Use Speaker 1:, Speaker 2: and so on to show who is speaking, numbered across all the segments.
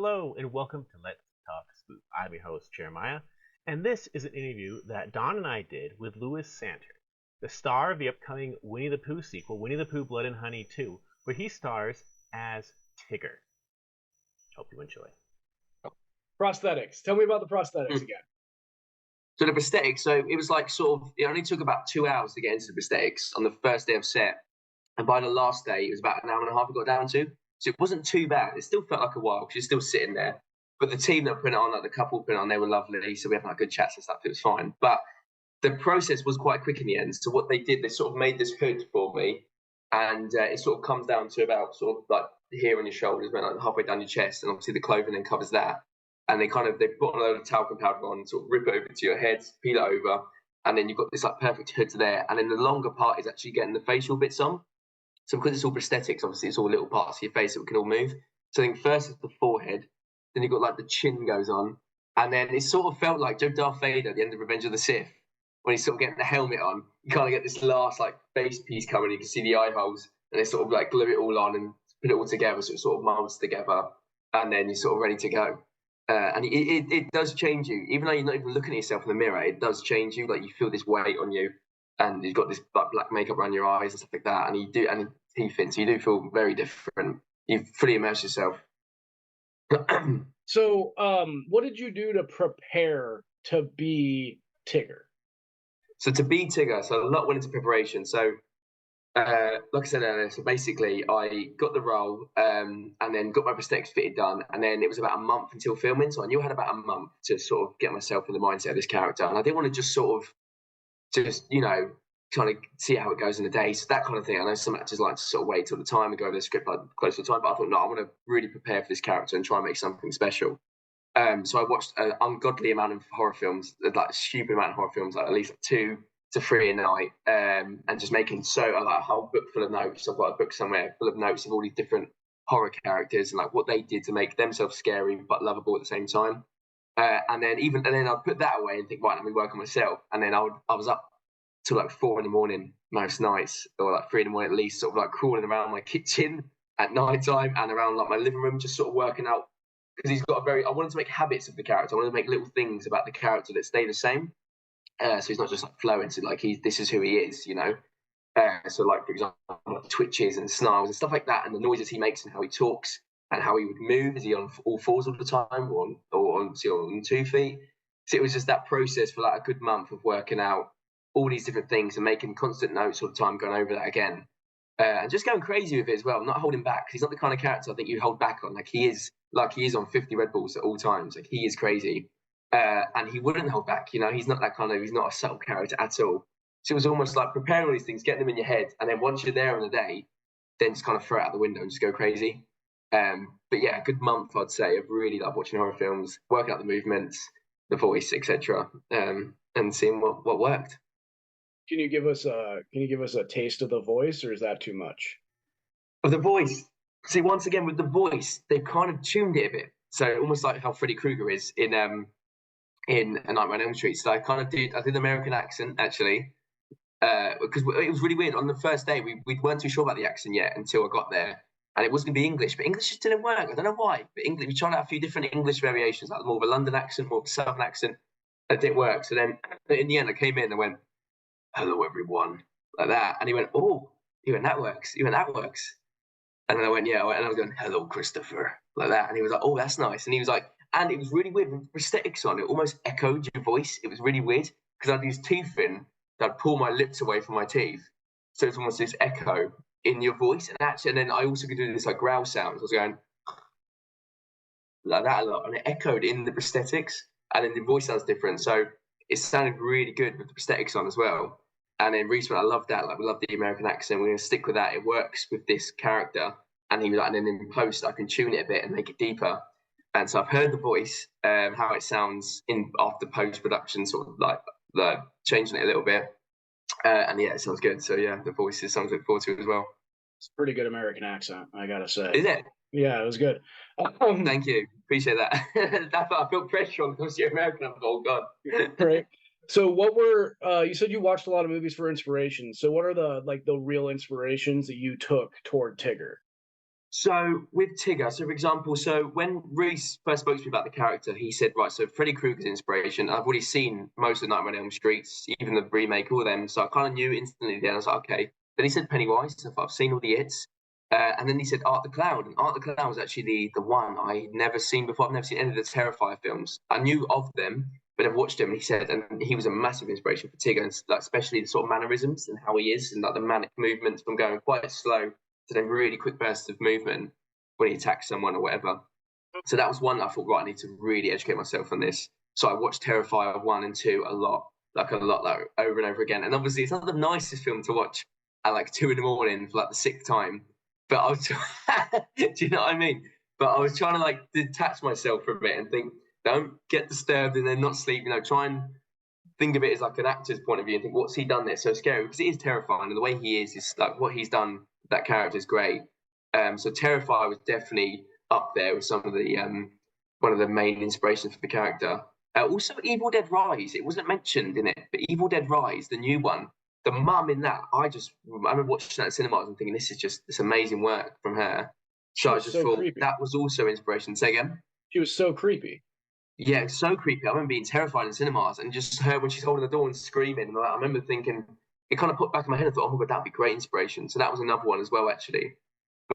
Speaker 1: Hello and welcome to Let's Talk Spoop. I'm your host, Jeremiah, and this is an interview that Don and I did with Lewis Santer, the star of the upcoming Winnie the Pooh sequel, Winnie the Pooh Blood and Honey 2, where he stars as Tigger. Hope you enjoy.
Speaker 2: Prosthetics. Tell me about the prosthetics
Speaker 3: Hmm.
Speaker 2: again.
Speaker 3: So the prosthetics, so it was like it only took about 2 hours to get into the prosthetics on the first day of set. And by the last day, it was about an hour and a half it got down to. So it wasn't too bad. It still felt like a while because you're still sitting there. But the team that put it on, like the couple put it on, they were lovely. So we had like good chats and stuff. It was fine. But the process was quite quick in the end. So what they did, they sort of made this hood for me. And it sort of comes down to about sort of like here on your shoulders, went like halfway down your chest. And obviously the clothing then covers that. And they put on a load of talcum powder on, sort of rip it over to your head, peel it over. And then you've got this like perfect hood there. And then the longer part is actually getting the facial bits on. So because it's all prosthetics, obviously it's all little parts of your face that can all move. So I think first is the forehead, then you've got like the chin goes on, and then it sort of felt like Joe Darth Vader at the end of Revenge of the Sith, when he's sort of getting the helmet on. You kind of get this last like face piece coming, you can see the eye holes, and they sort of like glue it all on and put it all together so it sort of molds together, and then you're sort of ready to go. And it does change you, even though you're not even looking at yourself in the mirror. It does change you. Like you feel this weight on you, and you've got this like black makeup around your eyes and stuff like that, and you do, and teeth in, so you do feel very different. You fully immerse yourself.
Speaker 2: So, what did you do to prepare to be Tigger?
Speaker 3: So to be Tigger, so a lot went into preparation. So, like I said earlier, so basically I got the role, and then got my prosthetics fitted done, and then it was about a month until filming. So I knew I had about a month to sort of get myself in the mindset of this character, and I didn't want to just sort of kind of see how it goes in the day. So that kind of thing. I know some actors like to sort of wait till the time and go over the script like close to the time, but I thought, no, I want to really prepare for this character and try and make something special. So I watched an ungodly amount of horror films, like a stupid amount of horror films, like at least like 2 to 3 a night, and just making like a whole book full of notes. I've got a book somewhere full of notes of all these different horror characters and like what they did to make themselves scary but lovable at the same time. And then I'd put that away and think, right, let me work on myself. And then I was up till like 4 in the morning most nights, or like 3 in the morning at least, sort of like crawling around my kitchen at night time and around like my living room, just sort of working out, because he's got I wanted to make habits of the character. I wanted to make little things about the character that stay the same. So he's not just like flowing to like this is who he is, you know. So like for example, like twitches and snarls and stuff like that, and the noises he makes and how he talks and how he would move. Is he on all fours all the time, or on 2 feet? So it was just that process for like a good month of working out all these different things and making constant notes all the time, going over that again, and just going crazy with it as well. Not holding back. He's not the kind of character I think you hold back on. Like he is on 50 Red Bulls at all times. Like he is crazy, and he wouldn't hold back. You know, he's not he's not a subtle character at all. So it was almost like preparing all these things, getting them in your head, and then once you're there in the day, then just kind of throw it out the window and just go crazy. But yeah, a good month I'd say of really like watching horror films, working out the movements, the voice, etc., and seeing what worked.
Speaker 2: Can you give us a taste of the voice, or is that too much?
Speaker 3: Of the voice, see, once again with the voice, they've kind of tuned it a bit. So almost like how Freddy Krueger is in A Nightmare on Elm Street. So I did the American accent actually, because it was really weird. On the first day, we weren't too sure about the accent yet until I got there, and it was going to be English, but English just didn't work. I don't know why, but English, we tried out a few different English variations, like more of a London accent, more of a Southern accent, and it didn't work. So then in the end, I came in and I went, "Hello, everyone," like that, and he went, "Oh," he went, "That works." He went, "That works." And then I went, "Yeah," and I was going, "Hello, Christopher," like that, and he was like, "Oh, that's nice," and he was like, and it was really weird with prosthetics on. It almost echoed your voice. It was really weird because I had these teeth in that I'd pull my lips away from my teeth, so it's almost this echo in your voice. And then I also could do this like growl sounds. I was going like that a lot, and it echoed in the prosthetics, and then the voice sounds different. So it sounded really good with the prosthetics on as well. And then Reese went, "I love that. Like, we love the American accent. We're gonna stick with that. It works with this character." And he was like, and then in post, I can tune it a bit and make it deeper. And so I've heard the voice, how it sounds in after post production, sort of like changing it a little bit. And yeah, it sounds good. So yeah, the voice is something to look forward to as well.
Speaker 2: It's a pretty good American accent, I gotta say.
Speaker 3: Is it?
Speaker 2: Yeah, it was good.
Speaker 3: Thank you. Appreciate that. That's I feel pressure on because you're American. I'm oh god.
Speaker 2: Right. So what were you said you watched a lot of movies for inspiration. So what are the real inspirations that you took toward Tigger?
Speaker 3: So with Tigger, so for example, so when Reese first spoke to me about the character, he said, right, so Freddy Krueger's inspiration. I've already seen most of Nightmare on Elm Streets, even the remake, all of them. So I kind of knew instantly then. I was like, okay. Then he said Pennywise. So I've seen all the hits. And then he said Art the Clown. And Art the Clown was actually the one I'd never seen before. I've never seen any of the Terrifier films. I knew of them, but I've watched them. And he said, and he was a massive inspiration for Tigger, and like, especially the sort of mannerisms and how he is, and like the manic movements from going quite slow to then really quick bursts of movement when he attacks someone or whatever. So that was one I thought, right, I need to really educate myself on this. So I watched Terrifier 1 and 2 a lot, like over and over again. And obviously, it's not the nicest film to watch at like 2 a.m. for like the 6th time. But I was, do you know what I mean? But I was trying to like detach myself from it and think, don't get disturbed and then not sleep. You know, try and think of it as like an actor's point of view and think, what's he done there? So scary, because it is terrifying. And the way he is like what he's done, that character is great. So Terrifier was definitely up there with some of the one of the main inspirations for the character. Also, Evil Dead Rise. It wasn't mentioned in it, but Evil Dead Rise, the new one, the mum in that, I remember watching that in cinemas and thinking, this is just this amazing work from her. So I just thought creepy. That was also inspiration. Say again?
Speaker 2: She was so creepy.
Speaker 3: Yeah, it's so creepy. I remember being terrified in cinemas and just her when she's holding the door and screaming. And I remember thinking, it kind of put back in my head and thought, oh my God, that'd be great inspiration. So that was another one as well, actually.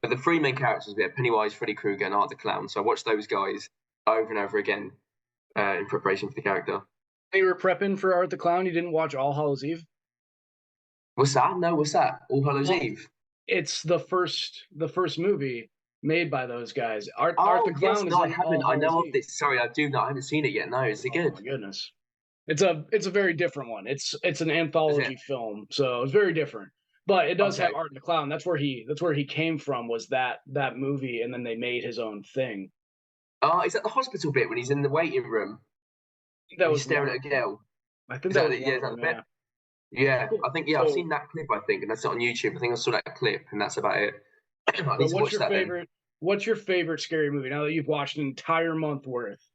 Speaker 3: But the 3 main characters, we had Pennywise, Freddy Krueger, and Art the Clown. So I watched those guys over and over again in preparation for the character.
Speaker 2: You were prepping for Art the Clown. You didn't watch All Hallows Eve?
Speaker 3: What's that? No, what's that? All Hallows Eve.
Speaker 2: It's the first movie made by those guys. Art the Clown.
Speaker 3: Yes, no,
Speaker 2: is
Speaker 3: I haven't. I know of this. Sorry, I do know. I haven't seen it yet. No, is it good?
Speaker 2: Oh my goodness, it's a very different one. It's an anthology film, so it's very different. But it does have Art the Clown. That's where he came from. Was that movie, and then they made his own thing.
Speaker 3: Oh, is that the hospital bit when he's in the waiting room?
Speaker 2: That was
Speaker 3: staring at a girl.
Speaker 2: I think that was
Speaker 3: the bit. Yeah, I think I've seen that clip. I think, and that's on YouTube. I think I saw that clip, and that's about it.
Speaker 2: What's your favorite scary movie now that you've watched an entire month worth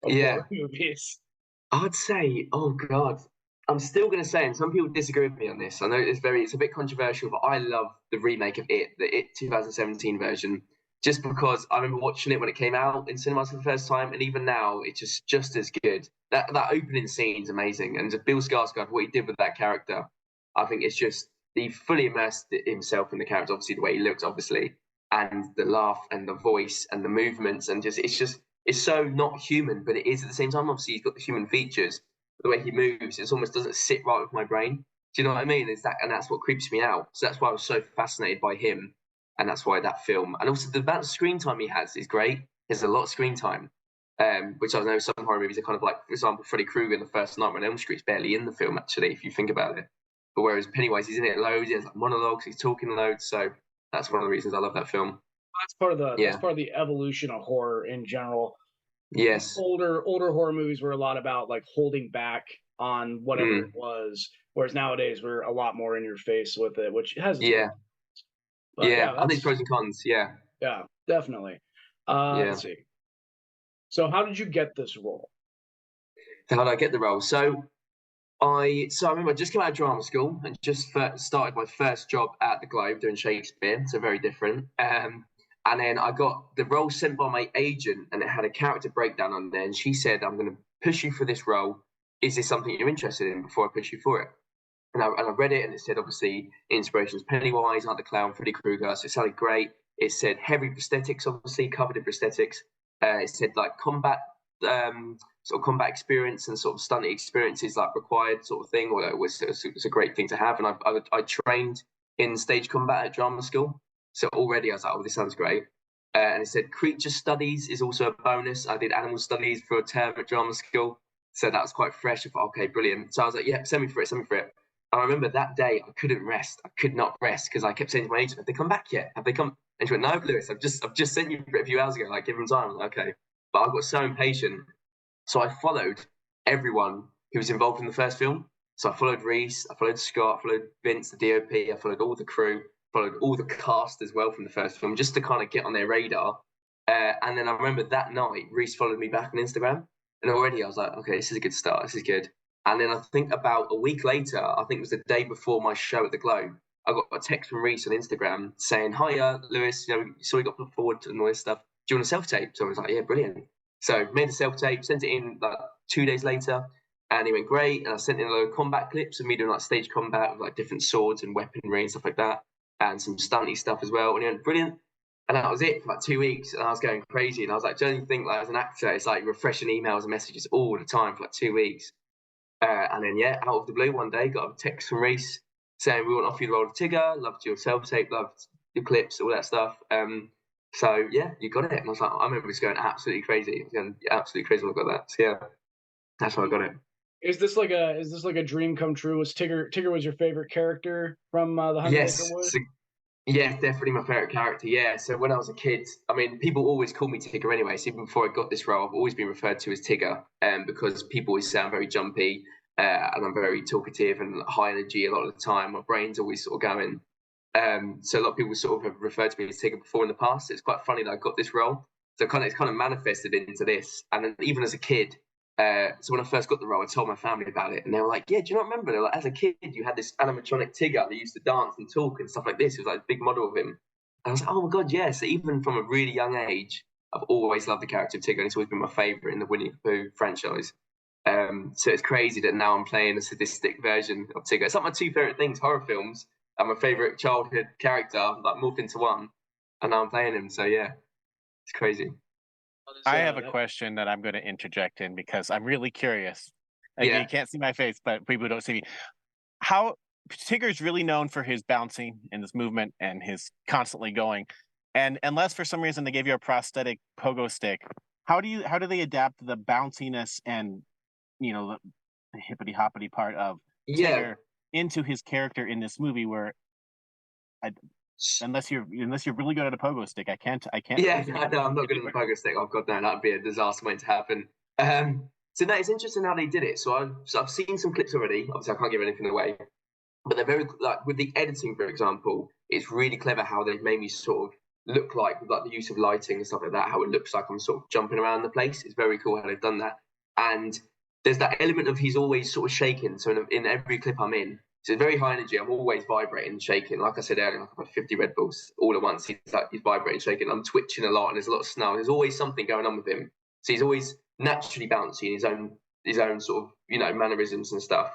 Speaker 2: of horror movies?
Speaker 3: I'd say, oh God, I'm still going to say, and some people disagree with me on this. I know it's a bit controversial, but I love the remake of the It 2017 version, just because I remember watching it when it came out in cinemas for the first time, and even now it's just as good. That opening scene is amazing, and Bill Skarsgård, what he did with that character, I think it's just he fully immersed himself in the character. Obviously, the way he looks, obviously, and the laugh and the voice and the movements, and it's so not human, but it is at the same time. Obviously, he's got the human features. The way he moves, it almost doesn't sit right with my brain. Do you know what I mean? And that's what creeps me out. So that's why I was so fascinated by him, and that's why that film. And also the amount of screen time he has is great. There's a lot of screen time, which I know some horror movies are kind of like, for example, Freddy Krueger in the first Nightmare on Elm Street is barely in the film actually, if you think about it. But whereas Pennywise, he's in it loads. He has like monologues. He's talking loads. So that's one of the reasons I love that film.
Speaker 2: That's part of the evolution of horror in general.
Speaker 3: Yes.
Speaker 2: Older horror movies were a lot about like holding back on whatever it was, whereas nowadays we're a lot more in your face with it, which has
Speaker 3: I think pros and cons. Yeah,
Speaker 2: definitely. Let's see. So how did you get this role?
Speaker 3: How did I get the role? So I remember I just came out of drama school and just started my first job at the Globe doing Shakespeare, so very different. And then I got the role sent by my agent, and it had a character breakdown on there. And she said, I'm going to push you for this role. Is this something you're interested in before I push you for it? And I read it, and it said, obviously, inspirations Pennywise, Art the Clown, Freddy Krueger. So it sounded great. It said heavy prosthetics, obviously, covered in prosthetics. It said, like, combat experience and sort of stunting experiences, like, required sort of thing. Or it was a great thing to have. And I trained in stage combat at drama school. So already I was like, oh, this sounds great. And it said creature studies is also a bonus. I did animal studies for a term at drama school. So that was quite fresh. I thought, okay, brilliant. So I was like, yeah, send me for it. And I remember that day I couldn't rest. I could not rest because I kept saying to my agent, have they come back yet? Have they come? And she went, no, Lewis, I've just sent you for it a few hours ago. Like, give them time. I was like, okay. But I got so impatient. So I followed everyone who was involved in the first film. So I followed Reese, I followed Scott, I followed Vince, the DOP, I followed all the crew. Followed all the cast as well from the first film, just to kind of get on their radar. And then I remember that night, Reese followed me back on Instagram. And already I was like, okay, this is a good start. This is good. And then I think about a week later, I think it was the day before my show at the Globe, I got a text from Reese on Instagram saying, "Hiya, Lewis. So we got put forward and all this stuff. Do you want a self tape?" So I was like, "Yeah, brilliant." So made a self tape, sent it in like 2 days later, and it went great. And I sent in a load of combat clips of me doing like stage combat with like different swords and weaponry and stuff like that, and some stunty stuff as well. And it went brilliant. And that was it for like 2 weeks. And I was going crazy. And I was like, do you think like as an actor, it's like refreshing emails and messages all the time for like 2 weeks. And then, yeah, out of the blue, one day, got a text from Reese saying, "We want to offer you the role of Tigger. Loved your self-tape, loved your clips, all that stuff." So, yeah, you got it. And I was like, I remember just going absolutely crazy. I was going absolutely crazy when I got that. So, yeah, that's how I got it.
Speaker 2: Is this like a dream come true? Was Tigger was your favorite character from the Hunt
Speaker 3: Yes.
Speaker 2: of Wood?
Speaker 3: So, yeah, definitely my favorite character. Yeah. So when I was a kid, I mean, people always call me Tigger anyway. So even before I got this role, I've always been referred to as Tigger, because people always say I'm very jumpy, and I'm very talkative and high energy a lot of the time. My brain's always sort of going. So a lot of people sort of have referred to me as Tigger before in the past. It's quite funny that I got this role. So it's kind of manifested into this. And then even as a kid, so when I first got the role, I told my family about it, and they were like, "Yeah, do you not remember? They're like, as a kid, you had this animatronic Tigger that used to dance and talk and stuff like this. It was like a big model of him." And I was like, "Oh my god, yeah!" So even from a really young age, I've always loved the character of Tigger, and it's always been my favorite in the Winnie the Pooh franchise. So it's crazy that now I'm playing a sadistic version of Tigger. It's like my two favorite things: horror films and my favorite childhood character, like morphed into one, and now I'm playing him. So yeah, it's crazy.
Speaker 4: I have a question that I'm going to interject in because I'm really curious.
Speaker 3: Yeah.
Speaker 4: You can't see my face, but people don't see me. How Tigger's really known for his bouncing and his movement and his constantly going. And unless for some reason they gave you a prosthetic pogo stick, how do they adapt the bounciness and the hippity hoppity part of Tigger into his character in this movie where unless you're really good at a pogo stick, I can't.
Speaker 3: Yeah, no, I'm not good at the pogo stick. Oh god, no, that'd be a disaster waiting to happen. So no, it's interesting how they did it. So I've seen some clips already. Obviously, I can't give anything away, but they're very like with the editing, for example. It's really clever how they've made me sort of look like with like the use of lighting and stuff like that. How it looks like I'm sort of jumping around the place. It's very cool how they've done that. And there's that element of he's always sort of shaking. So in every clip I'm in. So it's very high energy. I'm always vibrating and shaking. Like I said earlier, like I've had 50 Red Bulls all at once. He's vibrating, shaking. I'm twitching a lot, and there's a lot of snow. There's always something going on with him. So he's always naturally bouncy in his own sort of mannerisms and stuff.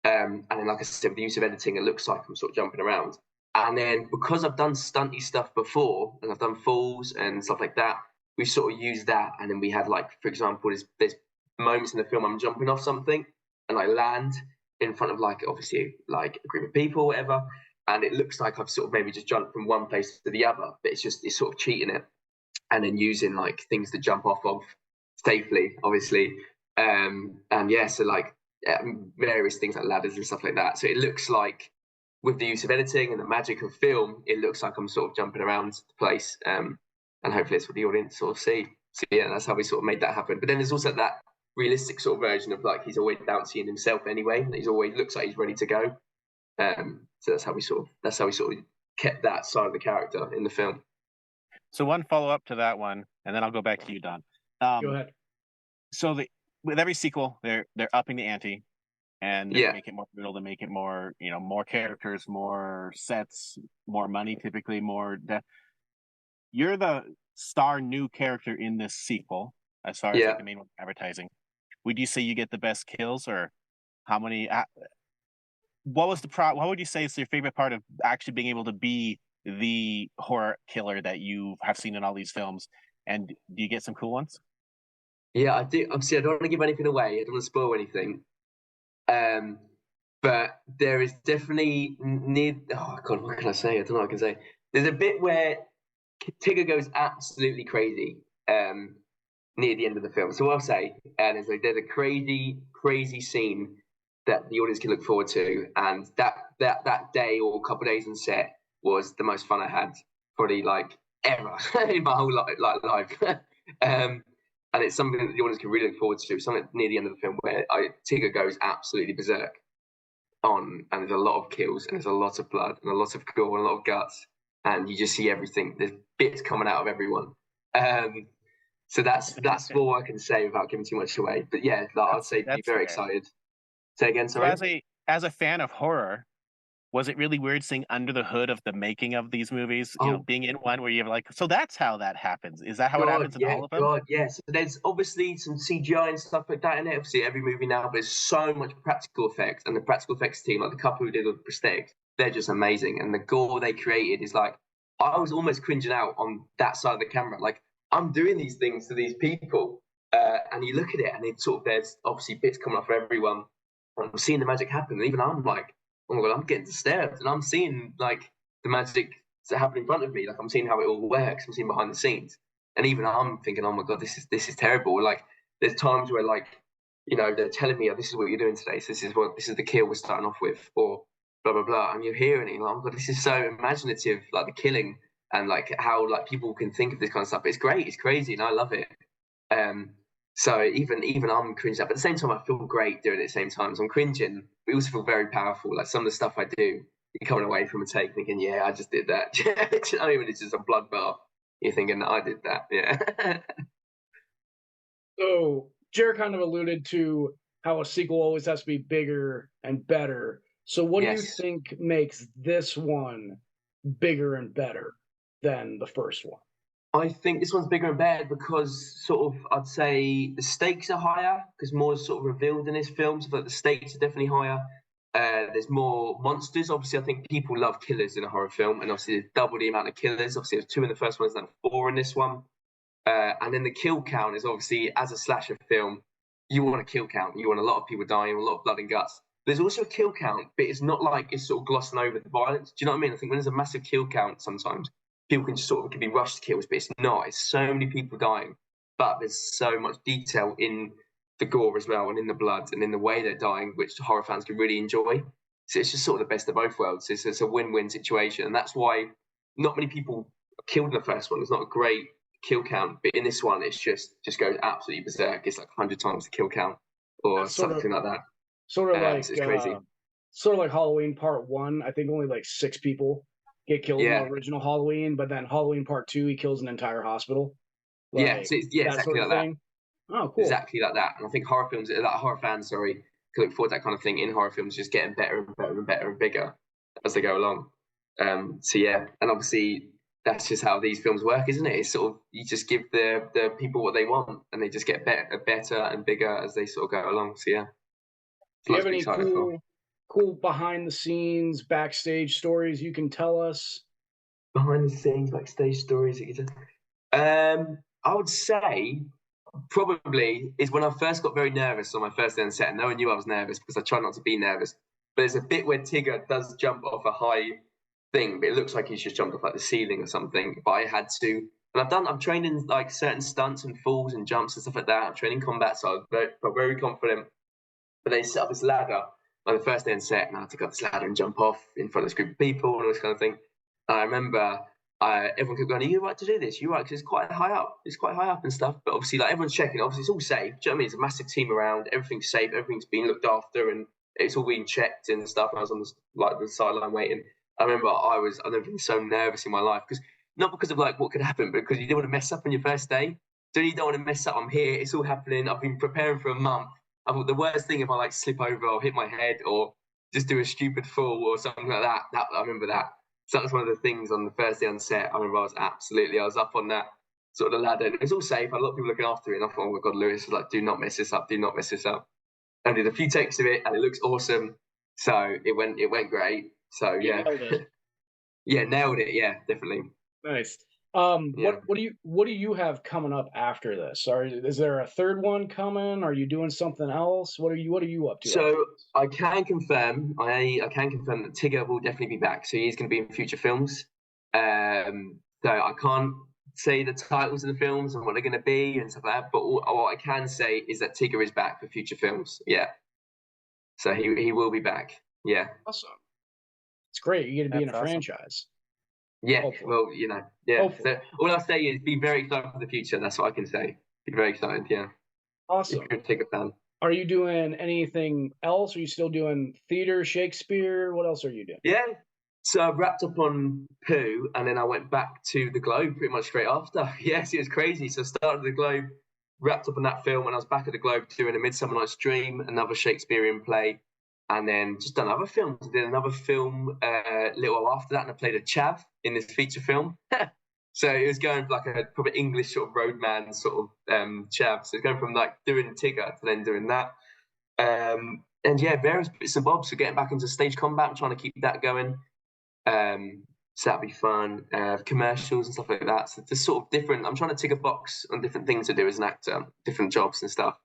Speaker 3: And then, like I said, with the use of editing, it looks like I'm sort of jumping around. And then because I've done stunty stuff before, and I've done falls and stuff like that, we sort of used that. And then we had like, for example, there's moments in the film I'm jumping off something and I land in front of like obviously like a group of people or whatever, and it looks like I've sort of maybe just jumped from one place to the other, but it's sort of cheating it and then using like things to jump off of safely, obviously. And yeah, so like various things like ladders and stuff like that. So it looks like with the use of editing and the magic of film, it looks like I'm sort of jumping around the place. And hopefully it's what the audience sort of see. So yeah, that's how we sort of made that happen. But then there's also that realistic sort of version of like he's always bouncy in himself anyway. He's always looks like he's ready to go. So that's how we sort of kept that side of the character in the film.
Speaker 4: So one follow up to that one, and then I'll go back to you, Don.
Speaker 2: Go ahead.
Speaker 4: So with every sequel, they're upping the ante, and they make it more brutal. They make it more more characters, more sets, more money, typically more death. You're the star new character in this sequel, as far as like the main one, advertising. Would you say you get the best kills, or how many? What would you say is your favorite part of actually being able to be the horror killer that you have seen in all these films? And do you get some cool ones?
Speaker 3: Yeah, I do. Obviously, I don't want to give anything away. I don't want to spoil anything. But there is definitely oh god, what can I say? I don't know what I can say. There's a bit where Tigger goes absolutely crazy. Near the end of the film. So what I'll say, and there's a crazy scene that the audience can look forward to, and that day or a couple of days on set was the most fun I had probably like ever in my whole life. And it's something that the audience can really look forward to. Something near the end of the film where Tigger goes absolutely berserk and there's a lot of kills and there's a lot of blood and a lot of gore and a lot of guts, and you just see everything. There's bits coming out of everyone. So that's all I can say without giving too much away. But yeah, I'd say be very excited. Say again, sorry.
Speaker 4: So as a fan of horror, was it really weird seeing under the hood of the making of these movies? You know, being in one where you're like, so that's how that happens. Is that how it happens in all of them?
Speaker 3: God, yes. There's obviously some CGI and stuff like that in it. Obviously, every movie now, but there's so much practical effects, and the practical effects team, like the couple who did the prosthetics, they're just amazing. And the gore they created is like, I was almost cringing out on that side of the camera. Like, I'm doing these things to these people, and you look at it, and it's sort of, there's obviously bits coming up for everyone. I'm seeing the magic happen, and even I'm like, oh my God, I'm getting disturbed, and I'm seeing like the magic happen in front of me. Like, I'm seeing how it all works. I'm seeing behind the scenes, and even I'm thinking, oh my God, this is terrible. Like, there's times where, like, you know, they're telling me, oh, this is what you're doing today. So this is the kill we're starting off with, or blah blah blah, and you're hearing it, and you're like, oh God, this is so imaginative, like the killing and like how like people can think of this kind of stuff. It's great, it's crazy, and I love it. So even I'm cringing up, but at the same time I feel great doing it at the same time. So I'm cringing, but also feel very powerful. Like, some of the stuff I do, you're coming away from a take thinking, yeah, I just did that. I mean, it's just a bloodbath. You're thinking, I did that, yeah.
Speaker 2: So Jared kind of alluded to how a sequel always has to be bigger and better. So what do you think makes this one bigger and better than the first one?
Speaker 3: I think this one's bigger and better because sort of, I'd say the stakes are higher because more is sort of revealed in this film. So the stakes are definitely higher. There's more monsters. Obviously, I think people love killers in a horror film, and obviously there's double the amount of killers. Obviously, there's 2 in the first one, there's now 4 in this one. And then the kill count is obviously, as a slasher film, you want a kill count. You want a lot of people dying, a lot of blood and guts. There's also a kill count, but it's not like it's sort of glossing over the violence. Do you know what I mean? I think when there's a massive kill count, sometimes people can just sort of can be rushed kills, but it's not. It's so many people dying, but there's so much detail in the gore as well, and in the blood, and in the way they're dying, which horror fans can really enjoy. So it's just sort of the best of both worlds. It's a win-win situation, and that's why not many people killed in the first one. It's not a great kill count, but in this one, it's just goes absolutely berserk. It's like 100 times the kill count, or something like that.
Speaker 2: Sort of like
Speaker 3: it's crazy.
Speaker 2: Sort of like Halloween Part 1. I think only like 6 people get killed in the original Halloween, but then Halloween Part 2, he kills an entire hospital.
Speaker 3: Like, exactly like that.
Speaker 2: Oh, cool.
Speaker 3: Exactly like that. And I think horror films, like horror fans, look forward to that kind of thing in horror films, just getting better and better and better and bigger as they go along. So yeah, and obviously that's just how these films work, isn't it? It's sort of, you just give the people what they want, and they just get better and bigger as they sort of go along. So yeah.
Speaker 2: Do you have any cool behind the scenes, backstage stories you can tell us?
Speaker 3: Behind the scenes, backstage stories that you tell? I would say probably is when I first got very nervous on my first day on set, and no one knew I was nervous because I try not to be nervous. But there's a bit where Tigger does jump off a high thing, but it looks like he's just jumped off like the ceiling or something. But I had to, and I'm trained in like certain stunts and falls and jumps and stuff like that. I'm training combat, so I felt very confident. But they set up this ladder on the first day on set, and I had to go up this ladder and jump off in front of this group of people and all this kind of thing. And I remember everyone kept going, "Are you right to do this? You're right, because it's quite high up. It's quite high up and stuff." But obviously, like, everyone's checking. Obviously, it's all safe. Do you know what I mean? It's a massive team around. Everything's safe. Everything's being looked after, and it's all being checked and stuff. And I was on the sideline waiting. I remember I've never been so nervous in my life, not because of like what could happen, but because you don't want to mess up on your first day. So you don't want to mess up. I'm here. It's all happening. I've been preparing for a month. I thought the worst thing if I like slip over or hit my head or just do a stupid fall or something like that. I remember that. So that was one of the things on the first day on set. I remember I was up on that sort of ladder. It was all safe. I had a lot of people looking after it. And I thought, oh my God, Lewis was like, do not mess this up. Do not mess this up. And did a few takes of it, and it looks awesome. So it went great. So yeah, nailed it. Yeah, definitely.
Speaker 2: Nice. What do you have coming up after this? Is there a third one coming? Are you doing something else? What are you up to?
Speaker 3: So I can confirm that Tigger will definitely be back. So he's going to be in future films. So I can't say the titles of the films and what they're going to be and stuff like that. But what I can say is that Tigger is back for future films. Yeah. So he will be back. Yeah.
Speaker 2: Awesome. It's great. You get to be in a franchise.
Speaker 3: Yeah, hopefully. Well, yeah. Hopefully. So all I'll say is be very excited for the future. That's what I can say. Be very excited, yeah.
Speaker 2: Awesome.
Speaker 3: If you're a Tigger fan.
Speaker 2: Are you doing anything else? Are you still doing theater, Shakespeare? What else are you doing?
Speaker 3: Yeah. So I wrapped up on Pooh, and then I went back to the Globe pretty much straight after. Yes, it was crazy. So I started the Globe, wrapped up on that film, and I was back at the Globe doing A Midsummer Night's Dream, another Shakespearean play. and then just done other films. I did another film a little while after that, and I played a chav in this feature film. So it was going like a proper English sort of roadman sort of chav. So it's going from like doing Tigger to then doing that. And yeah, various bits and bobs. So getting back into stage combat, I'm trying to keep that going. So that'd be fun. Commercials and stuff like that. So there's sort of different. I'm trying to tick a box on different things to do as an actor, different jobs and stuff.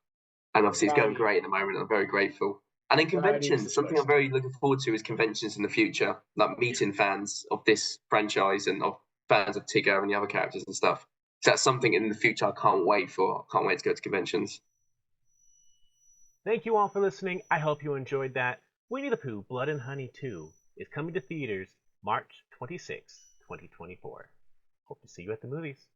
Speaker 3: And obviously, it's going great at the moment. I'm very grateful. And then conventions, something I'm very looking forward to is conventions in the future, like meeting fans of this franchise and of fans of Tigger and the other characters and stuff. So that's something in the future I can't wait for. I can't wait to go to conventions.
Speaker 1: Thank you all for listening. I hope you enjoyed that. Winnie the Pooh, Blood and Honey 2 is coming to theaters March 26, 2024. Hope to see you at the movies.